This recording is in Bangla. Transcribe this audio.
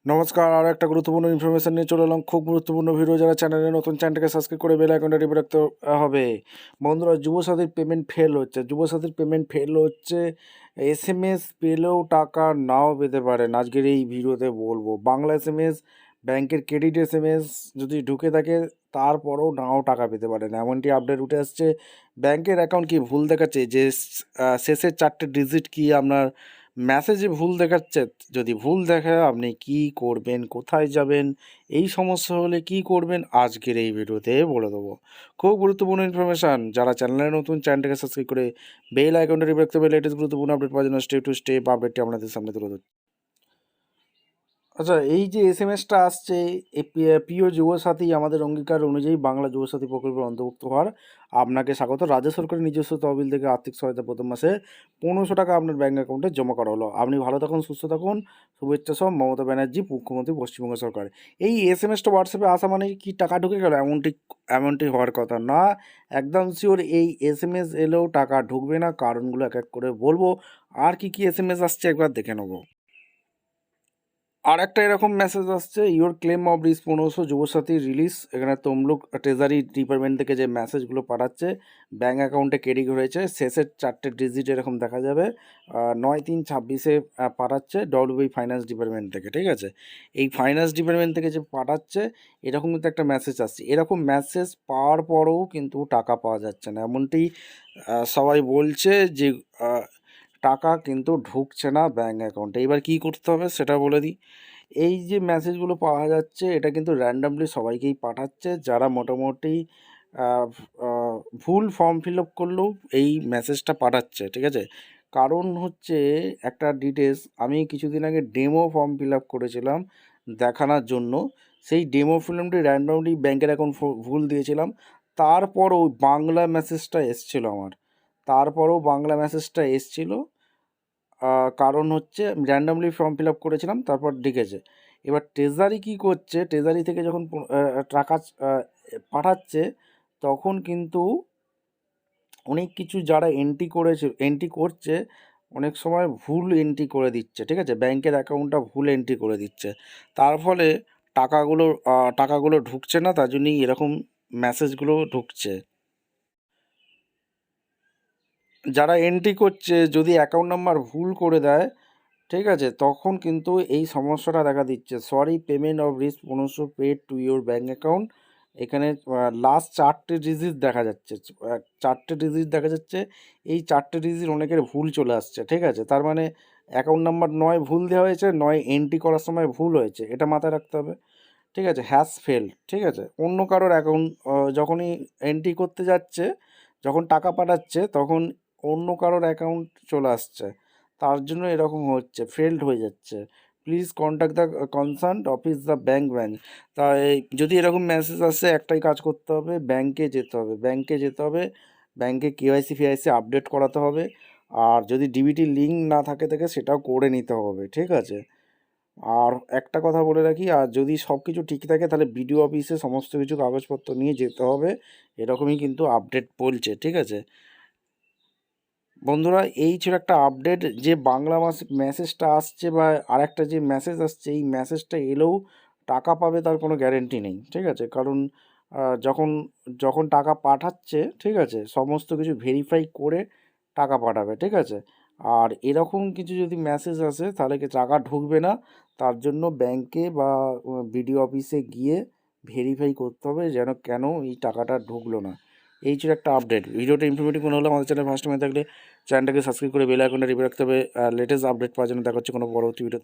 নমস্কার, আরও একটা গুরুত্বপূর্ণ ইনফরমেশন নিয়ে চলে এলাম। খুব গুরুত্বপূর্ণ ভিডিও। যারা চ্যানেলে নতুন, চ্যানেলটাকে সাবস্ক্রাইব করে বেল আইকনটা টিপে রাখতে হবে। বন্ধুরা, যুবসাথীর পেমেন্ট ফেল হচ্ছে। যুবসাথীর পেমেন্ট ফেল হচ্ছে। এসএমএস পেলেও টাকা নাও পেতে পারেন। আজকের এই ভিডিওতে বলবো বাংলা এসএমএস, ব্যাংকের ক্রেডিট এসএমএস যদি ঢুকে থাকে তারপরেও নাও টাকা পেতে পারেন, এমনটি আপডেট উঠে আসছে। ব্যাংকের অ্যাকাউন্ট কি ভুল দেখাচ্ছে, যে শেষের 4টে ডিজিট কি আপনার মেসেজে ভুল দেখাচ্ছে। যদি ভুল দেখায় আপনি কি করবেন, কোথায় যাবেন, এই সমস্যা হলে কি করবেন আজকের এই ভিডিওতে বলে দেবো। খুব গুরুত্বপূর্ণ ইনফরমেশান। যারা চ্যানেলে নতুন, চ্যানেলটাকে সাবস্ক্রাইব করে বেল আইকনটা টিপে রাখতে হবে। লেটেস্ট গুরুত্বপূর্ণ আপডেট পাওয়ার জন্য স্টেপ টু স্টেপ আপডেটটি আপনাদের সামনে তুলে ধরছি। আচ্ছা, এই যে এসএমএসটা আসছে, প্রিয় যুবসাথী, আমাদের অঙ্গীকার অনুযায়ী বাংলা যুবসাথী প্রকল্পের অন্তর্ভুক্ত হওয়ার আপনাকে স্বাগত। রাজ্য সরকারের নিজস্ব তহবিল থেকে আর্থিক সহায়তা প্রথম মাসে 1500 টাকা আপনার ব্যাঙ্ক অ্যাকাউন্টে জমা করা হলো। আপনি ভালো থাকুন, সুস্থ থাকুন। শুভেচ্ছা সব, মমতা ব্যানার্জি, মুখ্যমন্ত্রী, পশ্চিমবঙ্গ সরকার। এই এসএমএসটা হোয়াটসঅ্যাপে আসা মানে কি টাকা ঢুকে গেল? এমনটি হওয়ার কথা না। একদম শিওর এই এসএমএস এলেও টাকা ঢুকবে না। কারণগুলো এক এক করে বলবো। আর কি এসএমএস আসছে একবার দেখে নেবো। আর একটা এরকম মেসেজ আসছে, ইওর ক্লেম অফ রিস 1500 যুবসাথী রিলিজ। এখানে তমলুক ট্রেজারি ডিপার্টমেন্ট থেকে যে মেসেজগুলো পাঠাচ্ছে, ব্যাঙ্ক অ্যাকাউন্টে ক্রেডিট হয়েছে, শেষের 4টে ডিজিট এরকম দেখা যাবে। 9/3/26 পাঠাচ্ছে ডব্লিউবি ফাইন্যান্স ডিপার্টমেন্ট থেকে। ঠিক আছে, এই ফাইন্যান্স ডিপার্টমেন্ট থেকে যে পাঠাচ্ছে, এরকম কিন্তু একটা মেসেজ আসছে। এরকম মেসেজ পাওয়ার পরেও কিন্তু টাকা পাওয়া যাচ্ছে না, এমনটি সবাই বলছে যে টাকা কিন্তু ঢুকছে না ব্যাঙ্ক অ্যাকাউন্টে। এবার কী করতে হবে সেটা বলে দিই। এই যে মেসেজগুলো পাওয়া যাচ্ছে, এটা কিন্তু র্যান্ডামলি সবাইকেই পাঠাচ্ছে, যারা মোটামুটি আহ, আহ, ভুল ফর্ম ফিল আপ করলেও এই মেসেজটা পাঠাচ্ছে। ঠিক আছে, কারণ হচ্ছে একটা ডিটেলস, আমি কিছুদিন আগে ডেমো ফর্ম ফিল আপ করেছিলাম দেখানোর জন্য। সেই ডেমো ফর্মটি র্যান্ডামলি ব্যাঙ্কের অ্যাকাউন্ট ভুল দিয়েছিলাম, তারপরও বাংলা মেসেজটা এসছিল আমার। তারপরেও বাংলা মেসেজটা এসছিল, কারণ হচ্ছে র্যান্ডামলি ফর্ম ফিল আপ করেছিলাম, তারপর লিখেছে। এবার ট্রেজারি কী করছে, ট্রেজারি থেকে যখন টাকা পাঠাচ্ছে, তখন কিন্তু অনেক কিছু যারা এন্ট্রি করছে, অনেক সময় ভুল এন্ট্রি করে দিচ্ছে। ঠিক আছে, ব্যাংকের অ্যাকাউন্টটা ভুল এন্ট্রি করে দিচ্ছে, তার ফলে টাকাগুলো ঢুকছে না, তার জন্যই এরকম মেসেজগুলো ঢুকছে। যারা এন্ট্রি করছে যদি অ্যাকাউন্ট নাম্বার ভুল করে দেয়, ঠিক আছে, তখন কিন্তু এই সমস্যাটা দেখা দিচ্ছে। সরি, পেমেন্ট অফ রিস্ক 1500 paid to your bank account. এখানে লাস্ট 4টে ডিজিট দেখা যাচ্ছে। 4টে ডিজিট দেখা যাচ্ছে। এই 4টে ডিজিট অনেকের ভুল চলে আসছে। ঠিক আছে, তার মানে অ্যাকাউন্ট নাম্বার নয় ভুল দেওয়া হয়েছে, নয় এন্ট্রি করার সময় ভুল হয়েছে, এটা মাথায় রাখতে হবে। ঠিক আছে, হ্যাজ ফেল। ঠিক আছে, অন্য কারোর অ্যাকাউন্ট যখনই এন্ট্রি করতে যাচ্ছে, যখন টাকা পাঠাচ্ছে, তখন অন্য কারোর অ্যাকাউন্ট চলে আসছে, তার জন্য এরকম হচ্ছে, ফেলড হয়ে যাচ্ছে। Please contact the concern office the bank. তাই যদি এরকম মেসেজ আসে, একটাই কাজ করতে হবে, ব্যাংকে যেতে হবে। ব্যাংকে কেওয়াইসি ফিআইসি আপডেট করাতে হবে। আর যদি ডিবিটি লিঙ্ক না থাকে সেটাও করে নিতে হবে। ঠিক আছে, আর একটা কথা বলে রাখি, আর যদি সব কিছু ঠিক থাকে তাহলে বিডিও অফিসে সমস্ত কিছু কাগজপত্র নিয়ে যেতে হবে, এরকমই কিন্তু আপডেট বলছে। ঠিক আছে বন্ধুরা, এই ছিল একটা আপডেট, যে বাংলা মেসেজটা আসছে বা আরেকটা যে মেসেজ আসছে, এই মেসেজটা এলেও টাকা পাবে তার কোনো গ্যারেন্টি নেই। ঠিক আছে, কারণ যখন যখন টাকা পাঠাচ্ছে, ঠিক আছে, সমস্ত কিছু ভেরিফাই করে টাকা পাঠাবে। ঠিক আছে, আর এরকম কিছু যদি মেসেজ আসে তাহলে কি টাকা ঢুকবে না। তার জন্য ব্যাংকে বা বিডিও অফিসে গিয়ে ভেরিফাই করতে হবে যেন কেন এই টাকাটা ঢুকলো না। এই ছিল একটা আপডেট। ভিডিওটা ইনফরমেটিভ মনে হলে আমাদের চ্যানেল ফার্স্ট টাইম থাকলে চ্যানেলটাকে সাবস্ক্রাইব করে বেল আইকনটা টিপে রাখতে হবে। লেটেস্ট আপডেট পাওয়ার জন্য দেখা হচ্ছে কোনো পরবর্তী ভিডিও।